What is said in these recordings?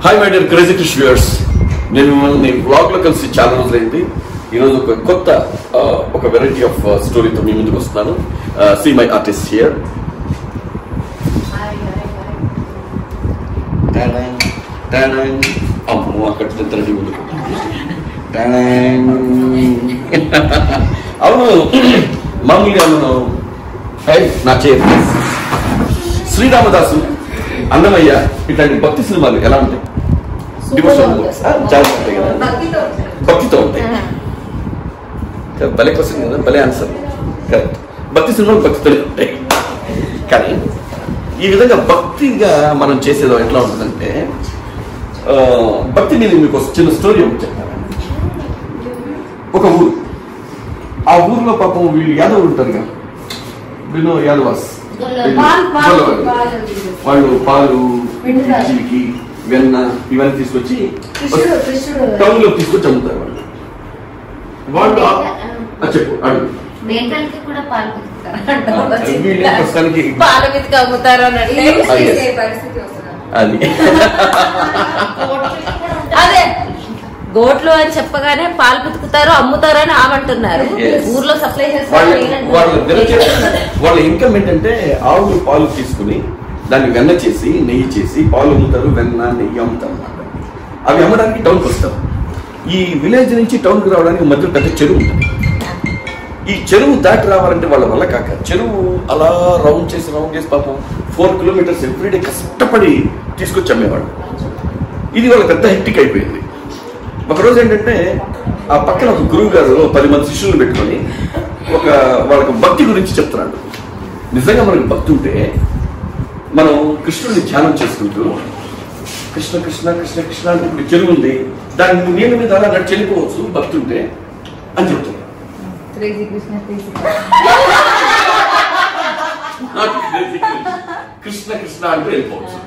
Hi my dear crazy Krish viewers, నేను మిమ్మల్ని వ్లాగ్లో కలిసి చాలా రోజులైంది. ఈరోజు ఒక కొత్త ఒక వెరైటీ ఆఫ్ స్టోరీతో మీ ముందుకు వస్తున్నాను. See my artist here. అమ్మో అక్కడ తింటారండి ముందుకు. అవును, మామూలుగా మనం నా చేతి శ్రీరామదాసు, అన్నమయ్య ఇట్లాంటి భక్తి సినిమాలు ఎలా ఉంటాయి? డివోషన్ చాలా ఉంటాయి కదా, భక్తితో ఉంటాయి. భలే క్వశ్చన్ కదా, భలే ఆన్సర్. కరెక్ట్, భక్తి సినిమాలు భక్తితోనే ఉంటాయి. కానీ ఈ విధంగా భక్తిగా మనం చేసేదో ఎట్లా ఉంటుందంటే, భక్తి మీద మీకు చిన్న స్టోరీ ఒకటి చెప్తాను. ఒక ఊరు, ఆ ఊర్లో పాపం వీళ్ళు యాదవులు ఉంటారు కదా, వినో యాదవాస్, వాళ్ళు పాలు, చిలికి, వెన్న ఇవన్నీ తీసుకొచ్చి టౌన్ లో తీసుకొచ్చి అమ్ముతారు. వాళ్ళు చెప్పు అడుగు. అది అదే గోట్లు అని చెప్పగానే పాలు పితుకుతారు, అమ్ముతారు అని ఆమంటున్నారు. ఊర్లో సప్లై చేస్తారు. వాళ్ళ ఇన్కమ్ ఏంటంటే ఆవులు పాలు తీసుకుని దాన్ని వెన్న చేసి నెయ్యి చేసి పాలు అమ్ముతారు, వెన్న నెయ్యి అమ్ముతారు అన్నమాట. అవి అమ్మడానికి టౌన్కి వస్తారు. ఈ విలేజ్ నుంచి టౌన్కి రావడానికి మధ్యలో పెద్ద చెరువు ఉంటుంది. ఈ చెరువు దాటి రావాలంటే వాళ్ళ వల్ల కాక చెరువు అలా రౌండ్ చేసి పాపం 4 కిలోమీటర్స్ ఎవ్రీడే కష్టపడి తీసుకొచ్చి అమ్మేవాడు. ఇది వాళ్ళ పెద్ద హెక్టిక్ అయిపోయింది. ఒకరోజు ఏంటంటే ఆ పక్కన ఒక గురువు గారు 10 మంది శిష్యులను పెట్టుకొని వాళ్ళకి భక్తి గురించి చెప్తున్నాడు. నిజంగా మనకి భక్తి ఉంటే మనం కృష్ణుడిని ధ్యానం చేసుకుంటూ కృష్ణ కృష్ణ కృష్ణ కృష్ణ అంటే ఇప్పుడు చెరువు ఉంది, దాని నీళ్ళ మీద అలా నడిచి వెళ్ళిపోవచ్చు భక్తి ఉంటే అని చెప్తున్నాడు. కృష్ణ కృష్ణ అంటే వెళ్ళిపోవచ్చు.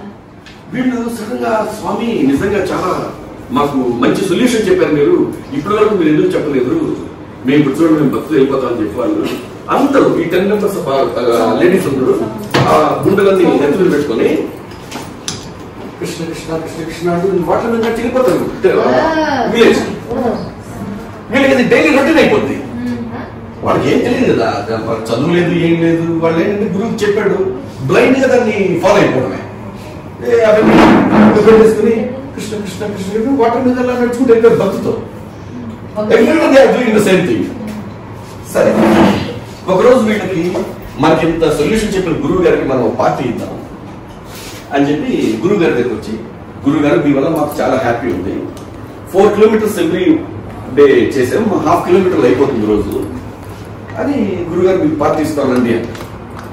వీళ్ళు సడన్ గా స్వామి నిజంగా చాలా మాకు మంచి సొల్యూషన్ చెప్పారు, మీరు ఇప్పటి వరకు మీరు ఎందుకు చెప్పలేదు, మేము ఇప్పుడు చూడండి మేము భక్తులు వెళ్ళిపోతామని చెప్పేవాళ్ళు. అందరూ ఈ 10 మెంబర్స్ లేడీస్ అందరూ ఆ గుండెలన్నీ నెత్తులు పెట్టుకొని కృష్ణ కృష్ణ కృష్ణ కృష్ణ అంటూ వాటర్ మీద వెళ్ళిపోతారు. విలేజ్ వీళ్ళకి డైలీ రొటీన్ అయిపోద్ది. వాళ్ళకి ఏం తెలియదు కదా, చదువు లేదు ఏం లేదు. వాళ్ళు ఏంటంటే గురువు చెప్పాడు, బ్లైండ్ గా దాన్ని ఫాలో అయిపోవడమే. అవన్నీ చేసుకుని కృష్ణ కృష్ణ కృష్ణ వాటర్ మీద నడుచుకుంటూ వెళ్ళారు భక్తితో. Same thing. సరే, ఒకరోజు వీళ్ళకి మనకి ఇంత సొల్యూషన్ చెప్పిన గురువు గారికి మనం పార్టీ ఇద్దాం అని చెప్పి గురువు గారి దగ్గరికి వచ్చి, గురువు గారు మీ వల్ల మాకు చాలా హ్యాపీ ఉంది, 4 కిలోమీటర్స్ ఎవ్రీ డే చేసాము, 1/2 కిలోమీటర్లు అయిపోతుంది రోజు అని గురుగారు మీకు పార్టీ ఇస్తానండి అని.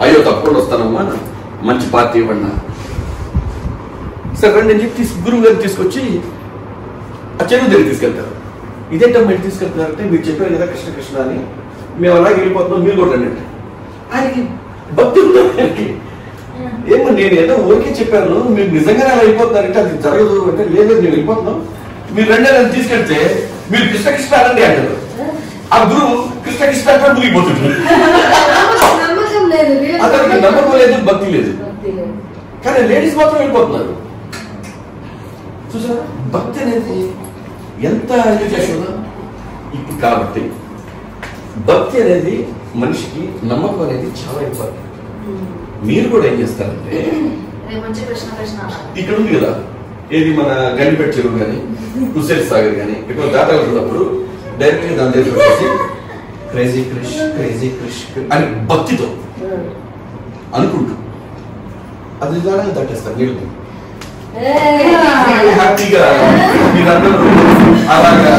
అయ్యో తప్పకుండా వస్తానమ్మా, మంచి పార్టీ ఇవ్వండి. సరే రండి అని చెప్పి గురువు గారిని తీసుకొచ్చి ఆ చెరువు దగ్గర తీసుకెళ్తారు. ఇదేంటో మీరు తీసుకెళ్తారంటే, మీరు చెప్పారు కదా కృష్ణ కృష్ణ అని, మేము అలాగే వెళ్ళిపోతున్నాం, మీరు కూడా రండి అంటే. ఆయనకి భక్తి ఉందా? ఆయనకి ఏమో నేను ఏదో ఊరికే చెప్పాను, మీరు నిజంగానే అలా వెళ్ళిపోతున్నారంటే అది జరగదు అంటే, లేదు నేను వెళ్ళిపోతున్నాం, మీరు రండి అని తీసుకెళ్తే మీరు కృష్ణ కృష్ణ అనండి అంటారు. ఆ గురువు కృష్ణ కృష్ణ అంటే మునిగిపోతుంది. అతనికి నమ్మకం లేదు, భక్తి లేదు. కానీ లేడీస్ మాత్రం వెళ్ళిపోతున్నారు. చూసారా భక్తి అనేది ఎంత ఇది చేస్తుందో. ఇప్పుడు కాబట్టి భక్తి అనేది మనిషికి నమ్మకం అనేది చాలా ఇంపార్టెంట్. మీరు కూడా ఏం చేస్తారంటే, ఇక్కడ ఉంది కదా ఏది మన గండిపేట చెరువు కానీ కుసేరి సాగర్ కానీ ఇక్కడ దాటాలు ఉన్నప్పుడు డైరెక్ట్ గా దాని దగ్గర వచ్చేసి క్రేజీ క్రిష్ క్రేజీ క్రిష్ అని భక్తితో అనుకుంటూ అది నిదానంగా దాటేస్తారు. మీరు హ్యాపీగా మీరందరూ అలాగా